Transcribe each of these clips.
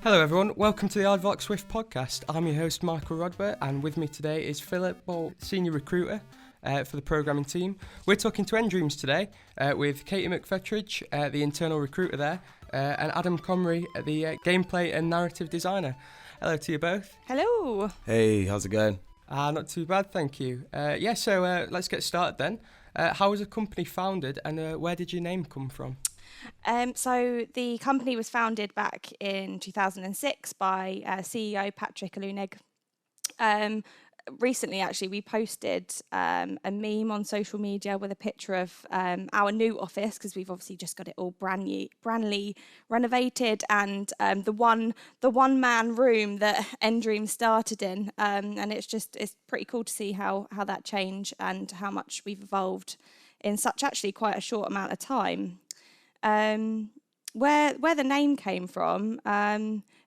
Hello everyone, welcome to the Aardvark Swift podcast. I'm your host Michael Rodbert, and with me today is Philip, Senior Recruiter for the programming team. We're talking to nDreams today with Katie Mcfetridge, the Internal Recruiter there, and Adam Comrie, the Gameplay and Narrative Designer. Hello to you both. Hello. Hey, how's it going? Not too bad, thank you. So let's get started then. How was the company founded, and where did your name come from? So the company was founded back in 2006 by CEO Patrick Alunig. Recently, actually, we posted a meme on social media with a picture of our new office, because we've obviously just got it all brandly renovated, and the one man room that nDreams started in, and it's pretty cool to see how that changed and how much we've evolved in such actually quite a short amount of time. Where the name came from,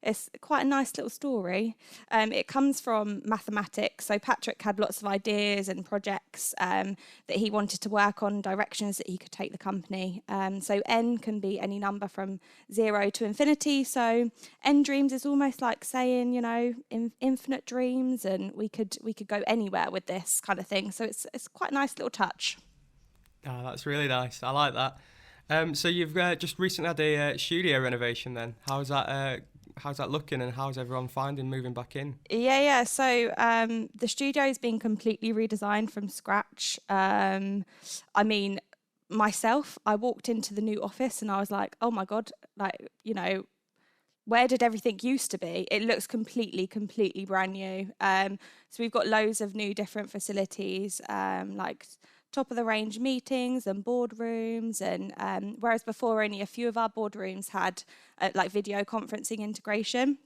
it's quite a nice little story. It comes from mathematics. So Patrick had lots of ideas and projects that he wanted to work on, directions that he could take the company. So N can be any number from 0 to infinity. So nDreams is almost like saying, infinite dreams, and we could go anywhere with this kind of thing. So it's quite a nice little touch. Oh, that's really nice. I like that. So you've just recently had a studio renovation then. How's that looking, and how's everyone finding moving back in? Yeah. So the studio's been completely redesigned from scratch. Myself, I walked into the new office and I was like, oh my God, where did everything used to be? It looks completely brand new. So we've got loads of new different facilities, like top of the range meetings and boardrooms, and whereas before only a few of our boardrooms had like video conferencing integration,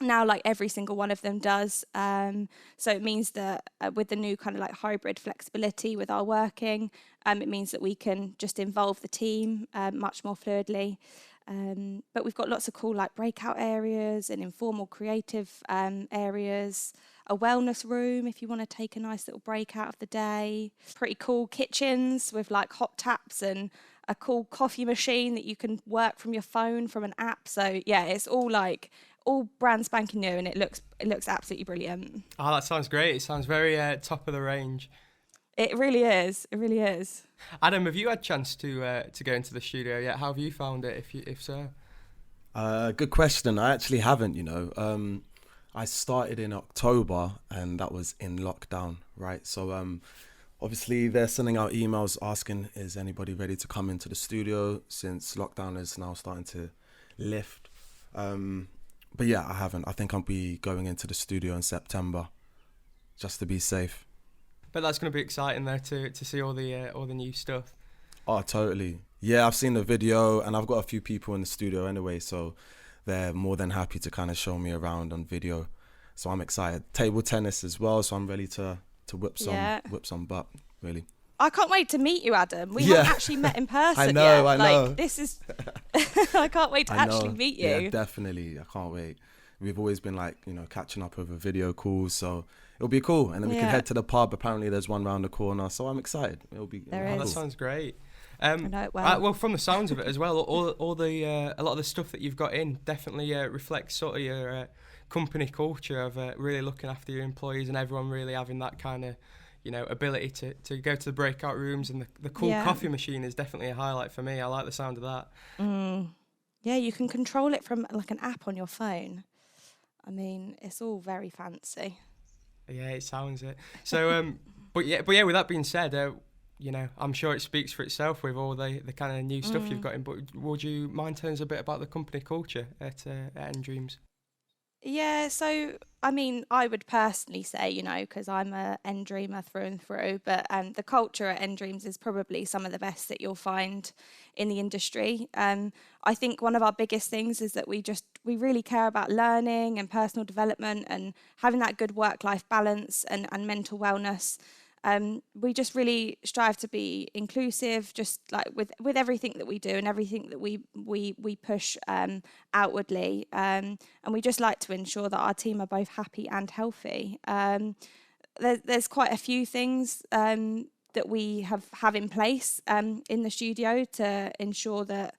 now like every single one of them does. So it means that with the new kind of like hybrid flexibility with our working, it means that we can just involve the team much more fluidly. But we've got lots of cool like breakout areas and informal creative areas, a wellness room if you want to take a nice little break out of the day, pretty cool kitchens with like hot taps and a cool coffee machine that you can work from your phone from an app. So yeah, it's all brand spanking new, and it looks absolutely brilliant. Oh, that sounds great. It sounds very top of the range. It really is. Adam, have you had a chance to go into the studio yet? How have you found it, if so? Good question. I actually haven't, I started in October, and that was in lockdown, right? So obviously they're sending out emails asking, is anybody ready to come into the studio, since lockdown is now starting to lift. But yeah, I haven't. I think I'll be going into the studio in September, just to be safe. But that's going to be exciting there to see all the new stuff. Oh, totally. Yeah, I've seen the video, and I've got a few people in the studio anyway, so they're more than happy to kind of show me around on video. So I'm excited. Table tennis as well, so I'm ready to whip some butt, really. I can't wait to meet you, Adam. We haven't actually met in person yet. I know. This is... I can't wait to actually meet you. Yeah, definitely. I can't wait. We've always been catching up over video calls, so it'll be cool. And then we can head to the pub. Apparently there's one round the corner, so I'm excited. It'll be cool. That sounds great. I know it well. Well, from the sounds of it as well, all the a lot of the stuff that you've got in definitely reflects sort of your company culture of really looking after your employees, and everyone really having that kind of ability to go to the breakout rooms, and the cool coffee machine is definitely a highlight for me. I like the sound of that. Yeah, you can control it from like an app on your phone. I mean, it's all very fancy. Yeah, it sounds it. So, but yeah. With that being said, I'm sure it speaks for itself with all the kind of new stuff you've got in. But would you mind telling us a bit about the company culture at nDreams? Yeah, so I mean, I would personally say, because I'm a nDreamer through and through, but the culture at nDreams is probably some of the best that you'll find in the industry. I think one of our biggest things is that we really care about learning and personal development and having that good work-life balance and mental wellness. We just really strive to be inclusive, just like with everything that we do and everything that we push outwardly. And we just like to ensure that our team are both happy and healthy. There's quite a few things that we have in place in the studio to ensure that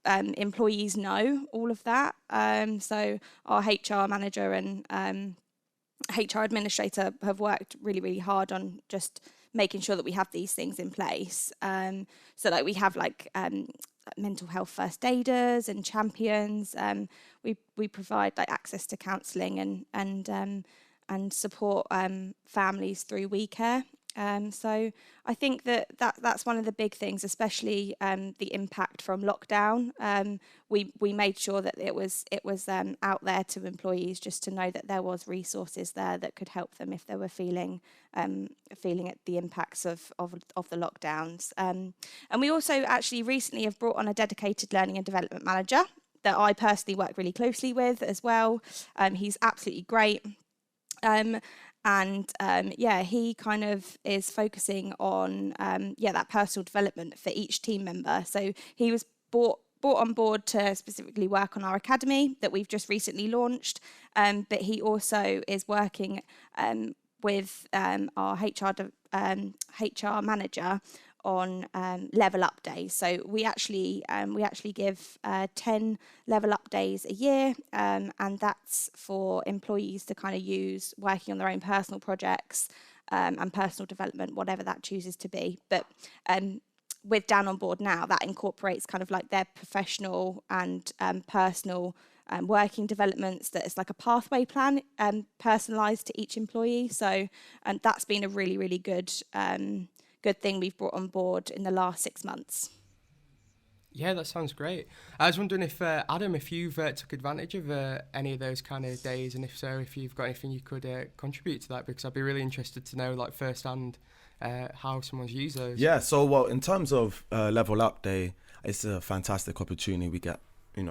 employees know all of that. So our HR manager and HR administrator have worked really, really hard on just making sure that we have these things in place. So like we have like mental health first aiders and champions. We provide like access to counselling and support families through WeCare. So I think that's one of the big things, especially the impact from lockdown. We made sure that it was out there to employees, just to know that there was resources there that could help them if they were feeling at the impacts of the lockdowns. And we also actually recently have brought on a dedicated learning and development manager that I personally work really closely with as well. He's absolutely great. He kind of is focusing on that personal development for each team member. So he was brought on board to specifically work on our academy that we've just recently launched, but he also is working with our HR manager on level up days. So we actually give 10 level up days a year, and that's for employees to kind of use working on their own personal projects and personal development, whatever that chooses to be. But with Dan on board now, that incorporates kind of like their professional and personal working developments. That it's like a pathway plan personalised to each employee. So that's been a really, really good thing we've brought on board in the last 6 months. Yeah, that sounds great. I was wondering if, Adam, if you've took advantage of any of those kind of days, and if so, if you've got anything you could contribute to that, because I'd be really interested to know, like, firsthand how someone's used those. Yeah, so, well, in terms of Level Up Day, it's a fantastic opportunity we get,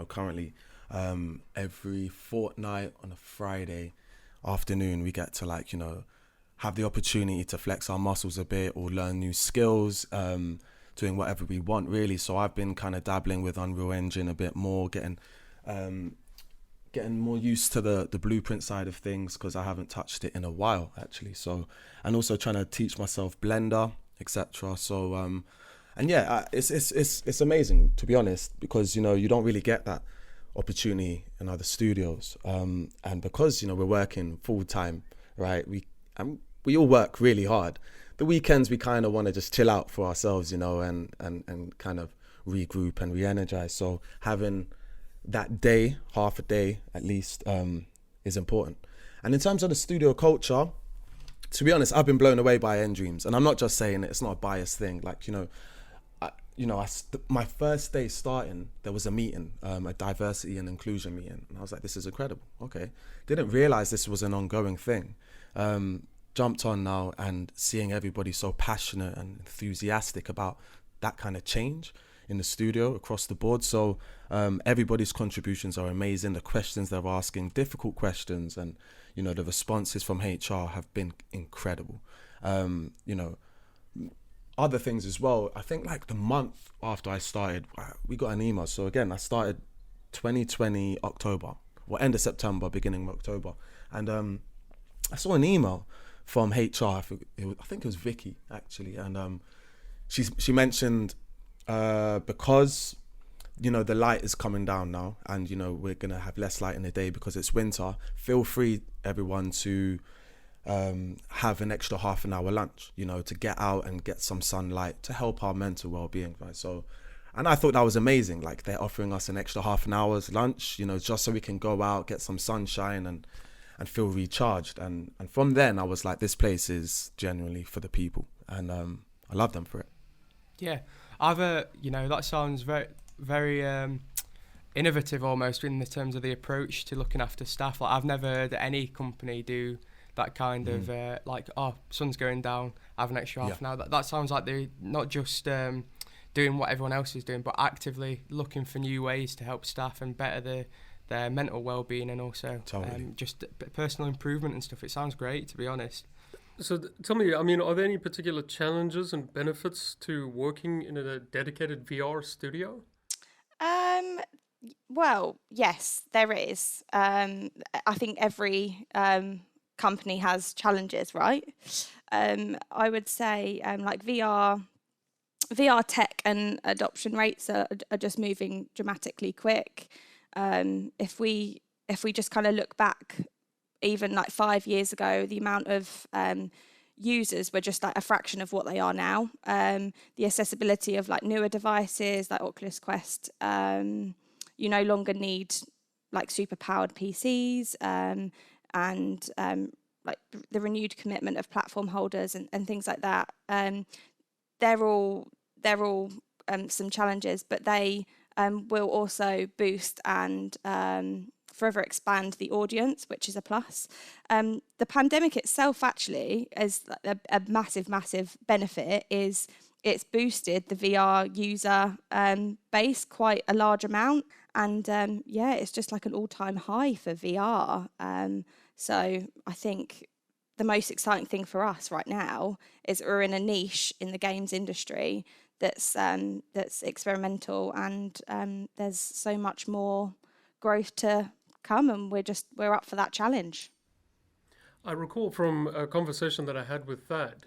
currently every fortnight on a Friday afternoon. We get to, have the opportunity to flex our muscles a bit or learn new skills, doing whatever we want, really. So I've been kind of dabbling with Unreal Engine a bit more, getting more used to the blueprint side of things, because I haven't touched it in a while, actually. So, and also trying to teach myself Blender, etc. So, it's amazing, to be honest, because, you don't really get that opportunity in other studios. And because, we're working full time, right? We all work really hard. The weekends, we kind of want to just chill out for ourselves, and kind of regroup and re-energize. So having that day, half a day at least, is important. And in terms of the studio culture, to be honest, I've been blown away by nDreams. And I'm not just saying it, it's not a biased thing. Like, my first day starting, there was a meeting, a diversity and inclusion meeting. And I was like, this is incredible. Okay. Didn't realize this was an ongoing thing. Jumped on now and seeing everybody so passionate and enthusiastic about that kind of change in the studio across the board. So everybody's contributions are amazing. The questions they're asking, difficult questions, and the responses from HR have been incredible. Other things as well, I think like the month after I started, we got an email. So again, I started 2020 October, or end of September, beginning of October, and I saw an email from HR. I think it was Vicky, actually, and she mentioned because the light is coming down now, and we're gonna have less light in the day because it's winter. Feel free, everyone, to have an extra half an hour lunch, to get out and get some sunlight to help our mental well-being, right? So, and I thought that was amazing. Like, they're offering us an extra half an hour's lunch, just so we can go out, get some sunshine and feel recharged. And from then I was like, this place is genuinely for the people, and I love them for it. Yeah, I've that sounds very, very innovative almost in the terms of the approach to looking after staff. Like, I've never heard any company do that kind of sun's going down, have an extra half an hour. That sounds like they're not just doing what everyone else is doing, but actively looking for new ways to help staff and better their mental well-being, and also just personal improvement and stuff. It sounds great, to be honest. So tell me, are there any particular challenges and benefits to working in a dedicated VR studio? Well, yes, there is. I think every company has challenges, right? I would say like VR tech and adoption rates are just moving dramatically quick. If we just kind of look back, even like 5 years ago, the amount of users were just like a fraction of what they are now. The accessibility of like newer devices like Oculus Quest, you no longer need like super powered PCs, and like the renewed commitment of platform holders and things like that. They're all some challenges, but they will also boost and forever expand the audience, which is a plus. The pandemic itself actually is a massive benefit. Is it's boosted the VR user base quite a large amount, and it's just like an all-time high for VR. So I think the most exciting thing for us right now is we're in a niche in the games industry that's experimental, and there's so much more growth to come, and we're up for that challenge. I recall from a conversation that I had with Thad,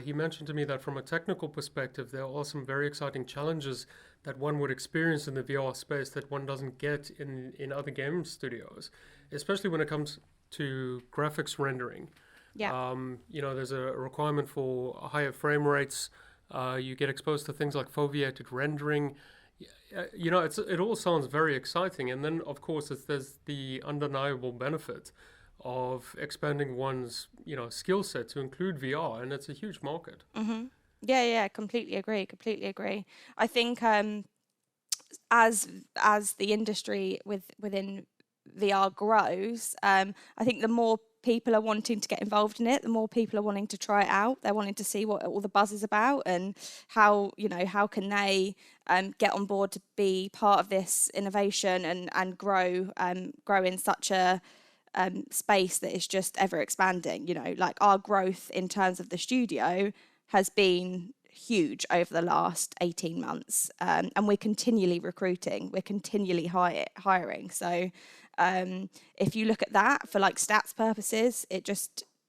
he mentioned to me that from a technical perspective, there are some very exciting challenges that one would experience in the VR space that one doesn't get in other game studios, especially when it comes to graphics rendering. Yeah. There's a requirement for higher frame rates. You get exposed to things like foveated rendering. It all sounds very exciting. And then, of course, there's the undeniable benefit of expanding one's, skill set to include VR, and it's a huge market. Mm-hmm. Yeah, completely agree. I think as the industry within VR grows, I think the more people are wanting to get involved in it, the more people are wanting to try it out. They're wanting to see what all the buzz is about, and how can they get on board to be part of this innovation and grow in such a space that is just ever expanding. Like our growth in terms of the studio has been huge over the last 18 months, and we're continually recruiting, we're continually hiring. So if you look at that for like stats purposes,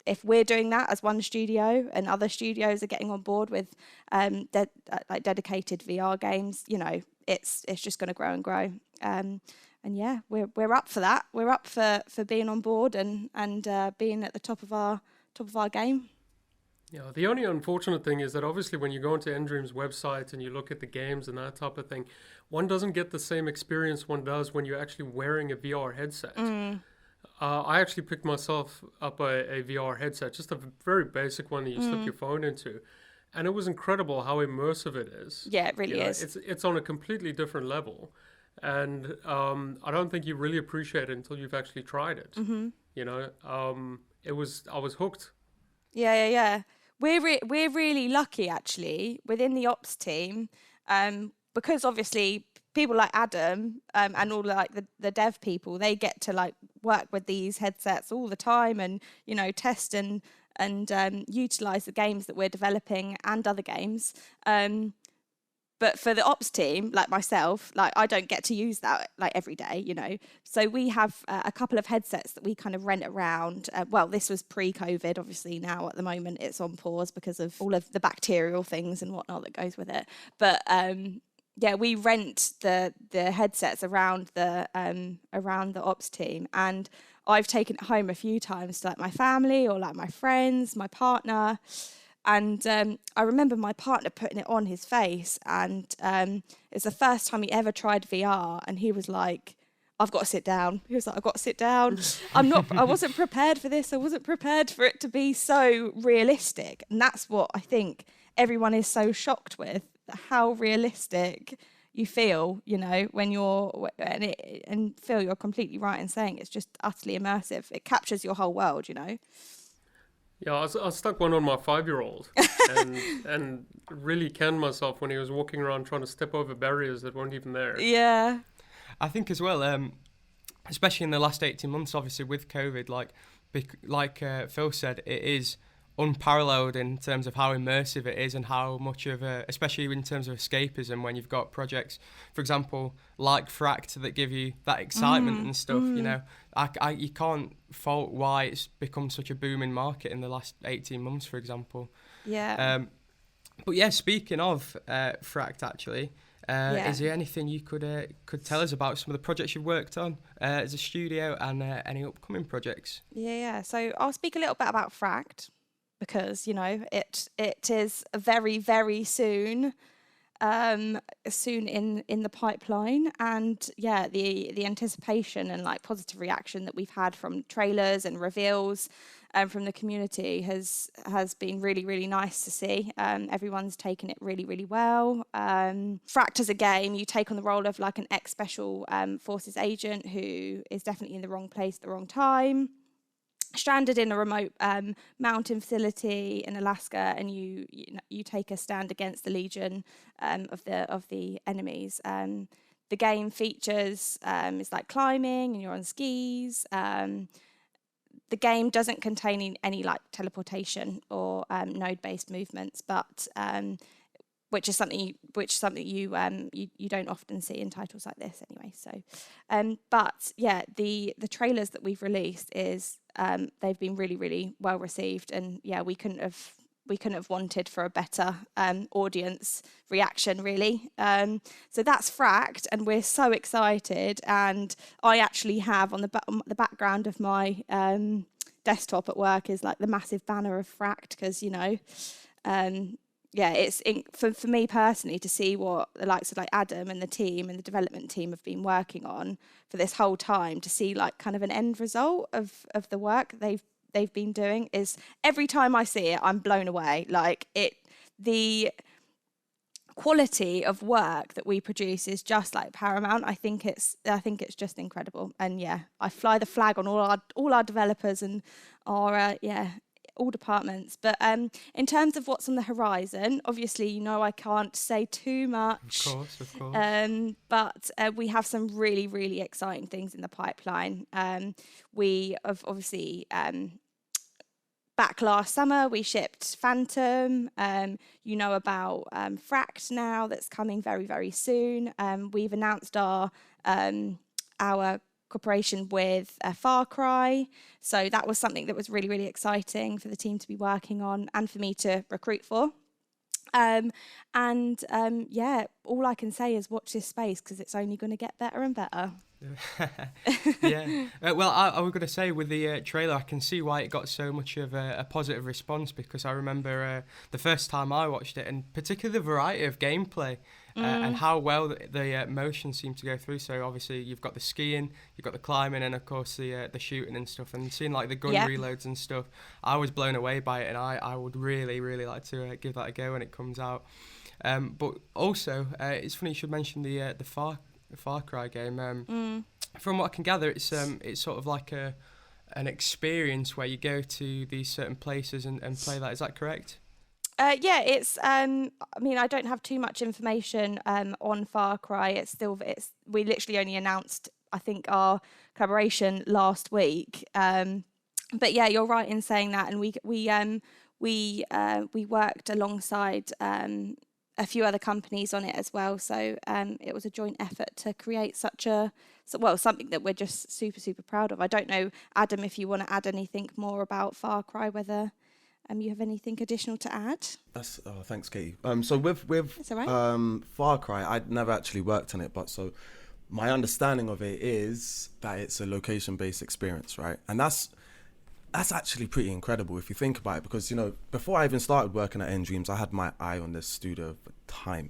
if we're doing that as one studio and other studios are getting on board with dedicated VR games, it's just going to grow and grow. And yeah, we're up for that. We're up for being on board and being at the top of our game. Yeah, the only unfortunate thing is that obviously when you go onto nDreams' website and you look at the games and that type of thing, one doesn't get the same experience one does when you're actually wearing a VR headset. I actually picked myself up a VR headset, just a very basic one that you slip your phone into. And it was incredible how immersive it is. Yeah, it really is. It's on a completely different level. And I don't think you really appreciate it until you've actually tried it. I was hooked. Yeah. We're really lucky actually within the ops team, because obviously people like Adam and all like the dev people, they get to like work with these headsets all the time and test and utilize the games that we're developing and other games. But for the ops team, like myself, like I don't get to use that like every day, So we have a couple of headsets that we kind of rent around. Well, this was pre-COVID, obviously. Now at the moment it's on pause because of all of the bacterial things and whatnot that goes with it. But we rent the headsets around the ops team, and I've taken it home a few times to like my family or like my friends, my partner. And I remember my partner putting it on his face, and it's the first time he ever tried VR, and he was like, I've got to sit down. He was like, I've got to sit down. I wasn't prepared for this. I wasn't prepared for it to be so realistic. And that's what I think everyone is so shocked with, how realistic you feel, when and Phil, you're completely right in saying it's just utterly immersive. It captures your whole world, Yeah, I stuck one on my 5-year-old and really canned myself when he was walking around trying to step over barriers that weren't even there. Yeah. I think as well, especially in the last 18 months, obviously with COVID, like Phil said, it is unparalleled in terms of how immersive it is and how much of a, especially in terms of escapism, when you've got projects, for example, like Fract, that give you that excitement and stuff. You know, you can't fault why it's become such a booming market in the last 18 months, for example. Yeah. But yeah, speaking of Fract, actually, is there anything you could tell us about some of the projects you've worked on as a studio and any upcoming projects? Yeah. So I'll speak a little bit about Fract, because, you know, it is very, very soon in the pipeline. And yeah, the anticipation and like positive reaction that we've had from trailers and reveals from the community has been really, really nice to see. Everyone's taken it really, really well. Fract as a game, you take on the role of like an ex-special forces agent who is definitely in the wrong place at the wrong time, stranded in a remote mountain facility in Alaska, and you take a stand against the legion of the enemies. The game features is like climbing, and you're on skis. The game doesn't contain any like teleportation or node-based movements, but which is something you don't often see in titles like this anyway. So, but yeah, the trailers that we've released is they've been really, really well received, and yeah, we couldn't have wanted for a better audience reaction, really. So that's Fract, and we're so excited. And I actually have on the background of my desktop at work is like the massive banner of Fract, because, you know, yeah, it's for me personally to see what the likes of like Adam and the team and the development team have been working on for this whole time, to see like kind of an end result of the work they've been doing, is every time I see it, I'm blown away. Like the quality of work that we produce is just like paramount. I think it's just incredible. And yeah, I fly the flag on all our developers and our all departments. But in terms of what's on the horizon, obviously, you know, I can't say too much. Of course. But we have some really, really exciting things in the pipeline. We have obviously back last summer we shipped Phantom. You know about Fract now, that's coming very, very soon. We've announced our cooperation with Far Cry, so that was something that was really, really exciting for the team to be working on and for me to recruit for. Yeah, all I can say is watch this space, because it's only going to get better and better. Yeah. Well, I was going to say, with the trailer, I can see why it got so much of a positive response, because I remember the first time I watched it, and particularly the variety of gameplay and how well the motion seemed to go through. So obviously you've got the skiing, you've got the climbing, and of course the shooting and stuff, and seeing like the gun reloads and stuff. I was blown away by it, and I would really, really like to give that a go when it comes out. But also, it's funny you should mention the Far Cry game. From what I can gather, it's sort of like an experience where you go to these certain places and play that. Is that correct? Yeah, it's. I mean, I don't have too much information on Far Cry. We literally only announced, I think, our collaboration last week. But yeah, you're right in saying that, and we worked alongside a few other companies on it as well. So it was a joint effort to create something that we're just super, super proud of. I don't know, Adam, if you want to add anything more about Far Cry, whether you have anything additional to add. Thanks, Katie. So with That's all right. Far Cry, I'd never actually worked on it, but so my understanding of it is that it's a location-based experience, right? And that's actually pretty incredible if you think about it, because, you know, before I even started working at nDreams, I had my eye on this studio for time.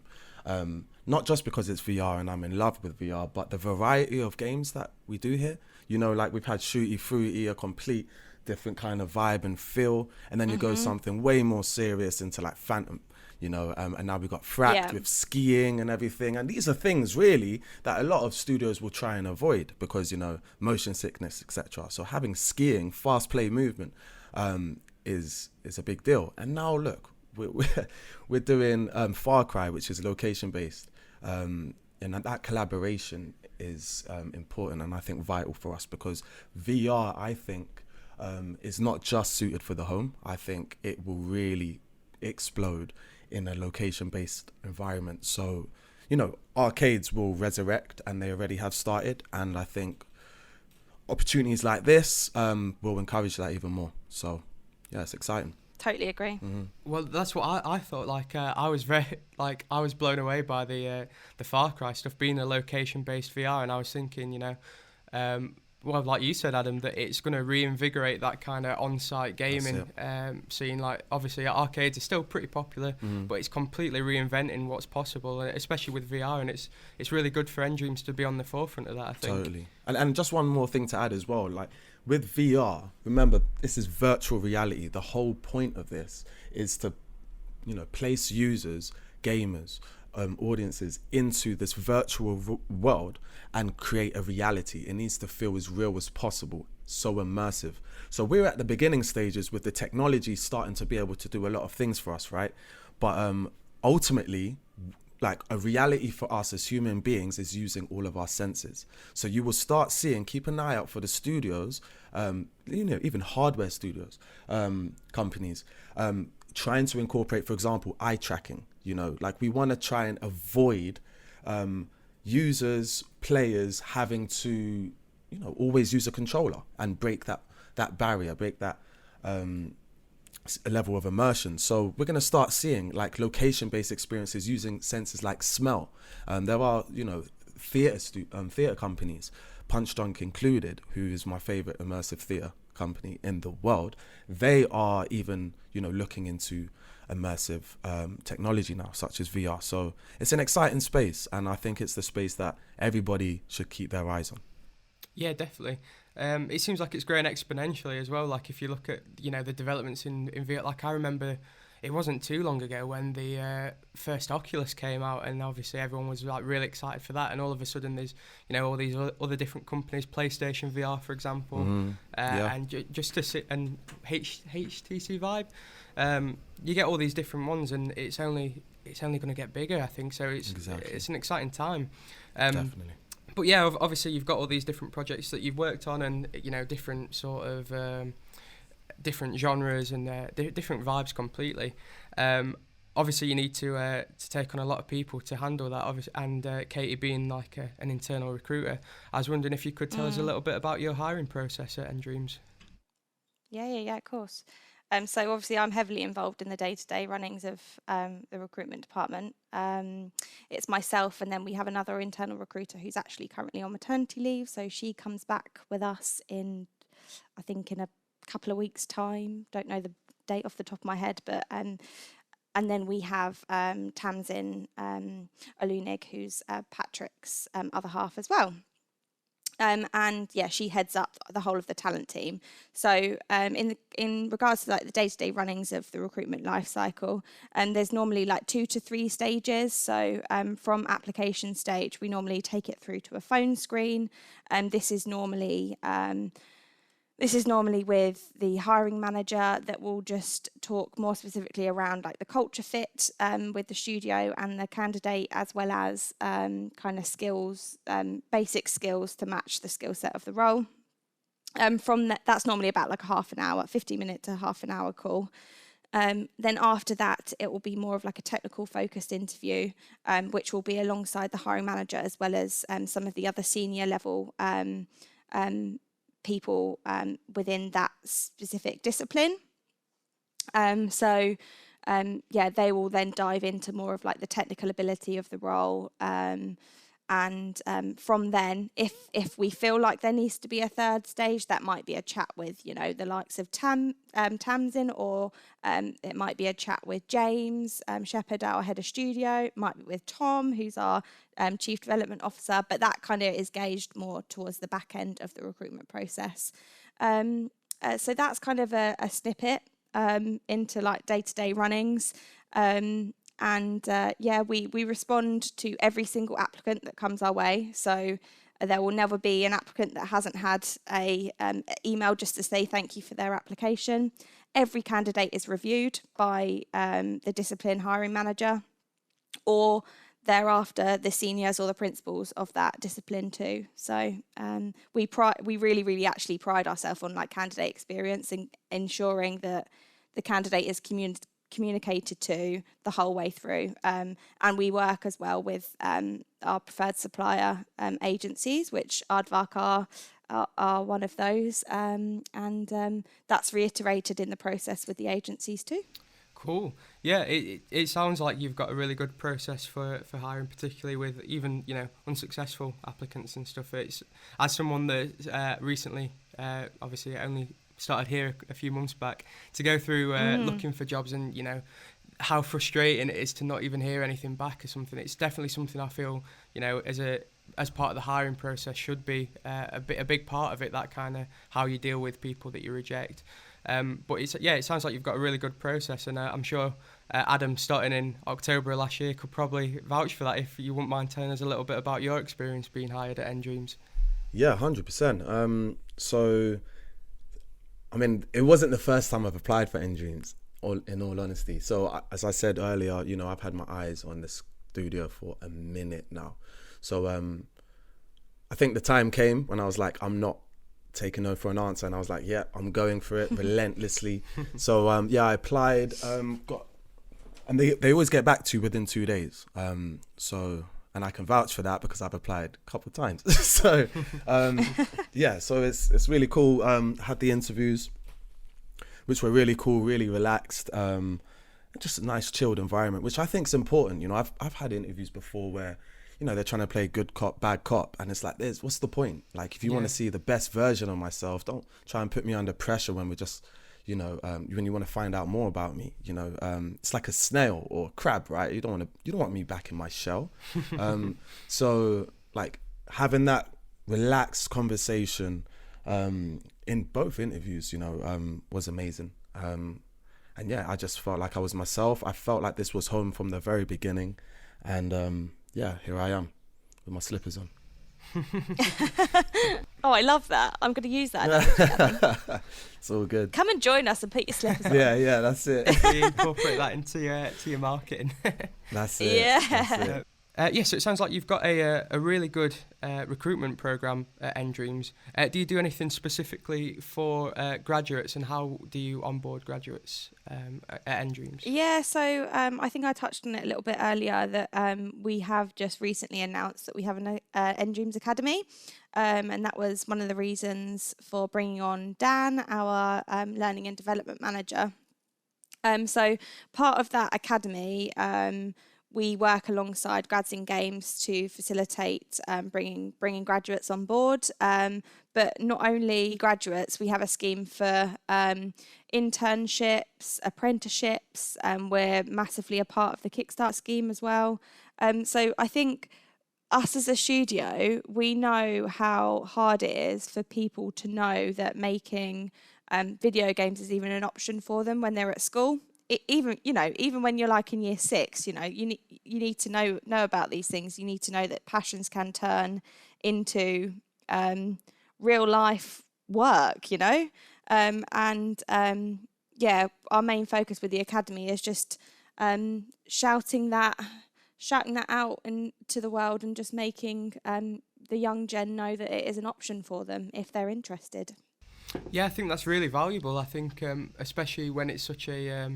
Not just because it's VR and I'm in love with VR, but the variety of games that we do here. You know, like we've had Shooty Fruity, a complete different kind of vibe and feel, and then you go something way more serious into like Phantom, you know, and now we've got Fract with skiing and everything, and these are things really that a lot of studios will try and avoid because, you know, motion sickness, etc. So having skiing, fast play movement is a big deal. And now look, we're doing Far Cry, which is location based, and that collaboration is important and I think vital for us, because VR, I think, is not just suited for the home. I think it will really explode in a location-based environment. So, arcades will resurrect, and they already have started. And I think opportunities like this will encourage that even more. So, yeah, it's exciting. Totally agree. Mm-hmm. Well, that's what I thought. Like, I was blown away by the Far Cry stuff being a location-based VR, and I was thinking, well, like you said, Adam, that it's going to reinvigorate that kind of on-site gaming scene. Like, obviously, arcades are still pretty popular, but it's completely reinventing what's possible, especially with VR, and it's really good for nDreams to be on the forefront of that, I think. Totally. And just one more thing to add as well, like, with VR, remember, this is virtual reality. The whole point of this is to, place users, gamers, audiences into this virtual world and create a reality. It needs to feel as real as possible, so immersive. So we're at the beginning stages with the technology starting to be able to do a lot of things for us, right? But ultimately, like, a reality for us as human beings is using all of our senses. So you will start seeing, keep an eye out for the studios, even hardware studios, companies, trying to incorporate, for example, eye tracking. Like, we want to try and avoid users, players having to, always use a controller and break that barrier, break that level of immersion. So we're going to start seeing, like, location-based experiences using senses like smell. There are, theatre companies, Punch Drunk included, who is my favorite immersive theatre company in the world. They are even, looking into immersive technology now, such as VR. So it's an exciting space, and I think it's the space that everybody should keep their eyes on. Yeah, definitely. It seems like it's growing exponentially as well. Like, if you look at, the developments in VR, like, I remember it wasn't too long ago when the first Oculus came out, and obviously everyone was, like, really excited for that, and all of a sudden there's, all these other different companies, PlayStation VR, for example, and just to sit, and HTC Vive, you get all these different ones, and it's only going to get bigger, I think. So it's an exciting time. Definitely. But yeah, obviously you've got all these different projects that you've worked on, and different sort of different genres and different vibes completely. Obviously you need to take on a lot of people to handle that. Obviously, and Katie being like an internal recruiter, I was wondering if you could tell us a little bit about your hiring process at nDreams. Yeah, of course. So obviously I'm heavily involved in the day-to-day runnings of the recruitment department. It's myself, and then we have another internal recruiter who's actually currently on maternity leave. So she comes back with us in a couple of weeks' time. Don't know the date off the top of my head, but and then we have Tamsin Olunig, who's Patrick's other half as well. And yeah, she heads up the whole of the talent team. So in regards to, like, the day-to-day runnings of the recruitment life cycle, and there's normally like 2 to 3 stages. So from application stage, we normally take it through to a phone screen, and this is normally with the hiring manager that will just talk more specifically around, like, the culture fit with the studio and the candidate, as well as kind of skills, basic skills to match the skill set of the role. From that's normally about like a half an hour, 50-minute to half an hour call. Then after that, it will be more of like a technical focused interview, which will be alongside the hiring manager, as well as some of the other senior level people within that specific discipline. They will then dive into more of like the technical ability of the role, and from then, if we feel like there needs to be a third stage, that might be a chat with the likes of Tamsin, or it might be a chat with James Shepherd, our head of studio. It might be with Tom, who's our chief development officer, but that kind of is gauged more towards the back end of the recruitment process. So that's kind of a snippet into like day-to-day runnings. We respond to every single applicant that comes our way. So there will never be an applicant that hasn't had a email just to say thank you for their application. Every candidate is reviewed by the discipline hiring manager, or thereafter the seniors or the principals of that discipline too. So we really, really actually pride ourselves on like candidate experience and ensuring that the candidate is communicated to the whole way through. And we work as well with our preferred supplier agencies, which Aardvark are one of those. And that's reiterated in the process with the agencies too. Cool. Yeah, it sounds like you've got a really good process for hiring, particularly with even, unsuccessful applicants and stuff. It's, as someone that recently, obviously only started here a few months back, to go through looking for jobs and, how frustrating it is to not even hear anything back or something. It's definitely something I feel, as part of the hiring process should be a big part of it, that kind of how you deal with people that you reject. But it sounds like you've got a really good process, and I'm sure Adam, starting in October of last year, could probably vouch for that. If you wouldn't mind telling us a little bit about your experience being hired at nDreams. Yeah, 100%. So, I mean, it wasn't the first time I've applied for nDreams, in all honesty. So, as I said earlier, I've had my eyes on the studio for a minute now. So, I think the time came when I was like, I'm not taking no for an answer, and I was like, yeah, I'm going for it relentlessly. So I applied, and they always get back to you within 2 days, so, and I can vouch for that because I've applied a couple of times. So so it's really cool. Had the interviews, which were really cool, really relaxed, just a nice chilled environment, which I think is important. I've had interviews before where they're trying to play good cop, bad cop. And it's like, what's the point? Like, if you want to see the best version of myself, don't try and put me under pressure when we're just, when you want to find out more about me, it's like a snail or a crab, right? You don't want me back in my shell. So like having that relaxed conversation, in both interviews, was amazing. And yeah, I just felt like I was myself. I felt like this was home from the very beginning. And, here I am with my slippers on. Oh, I love that. I'm going to use that. It's all good. Come and join us and put your slippers on. Yeah, that's it. You incorporate that into your marketing. That's it. Yeah. That's it. So it sounds like you've got a really good recruitment program at nDreams. Do you do anything specifically for graduates, and how do you onboard graduates at nDreams? Yeah, so I think I touched on it a little bit earlier that we have just recently announced that we have an nDreams Academy, and that was one of the reasons for bringing on Dan, our learning and development manager. So part of that academy, we work alongside Grads in Games to facilitate bringing graduates on board. But not only graduates, we have a scheme for internships, apprenticeships. We're massively a part of the Kickstart scheme as well. So I think us as a studio, we know how hard it is for people to know that making video games is even an option for them when they're at school. Even when you're like in year 6, you need to know about these things. You need to know that passions can turn into real life work, our main focus with the academy is just shouting that out into the world and just making the young gen know that it is an option for them if they're interested. Yeah, I think that's really valuable. I think especially when it's such a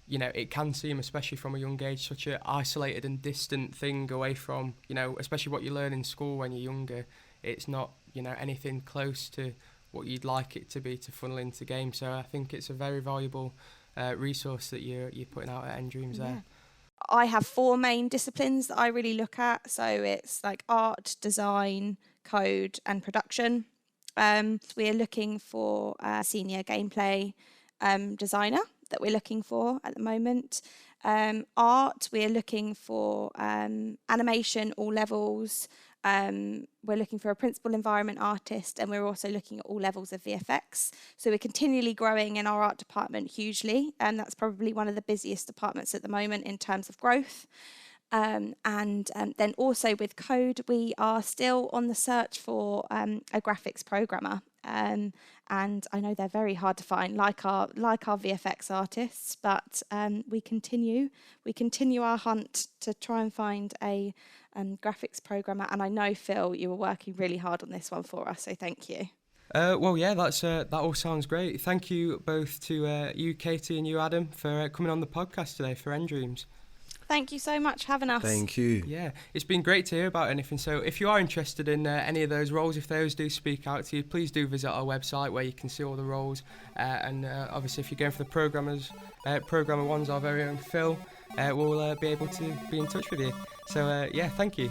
it can seem, especially from a young age, such an isolated and distant thing away from, especially what you learn in school when you're younger. It's not, anything close to what you'd like it to be to funnel into games. So I think it's a very valuable resource that you're putting out at nDreams there. I have 4 main disciplines that I really look at. So it's like art, design, code, and production. We're looking for a senior gameplay designer that we're looking for at the moment. Art, we're looking for animation, all levels. We're looking for a principal environment artist, and we're also looking at all levels of VFX. So we're continually growing in our art department hugely, and that's probably one of the busiest departments at the moment in terms of growth. And then also with code, we are still on the search for a graphics programmer. and I know they're very hard to find, like our VFX artists. But we continue our hunt to try and find a graphics programmer. And I know, Phil, you were working really hard on this one for us, so thank you. Well, yeah, that all sounds great. Thank you both to you, Katie, and you, Adam, for coming on the podcast today for nDreams. Thank you so much for having us. Thank you. Yeah, it's been great to hear about anything. So if you are interested in any of those roles, if those do speak out to you, please do visit our website where you can see all the roles. And obviously, if you're going for the programmer ones, our very own Phil, we'll be able to be in touch with you. So yeah, thank you.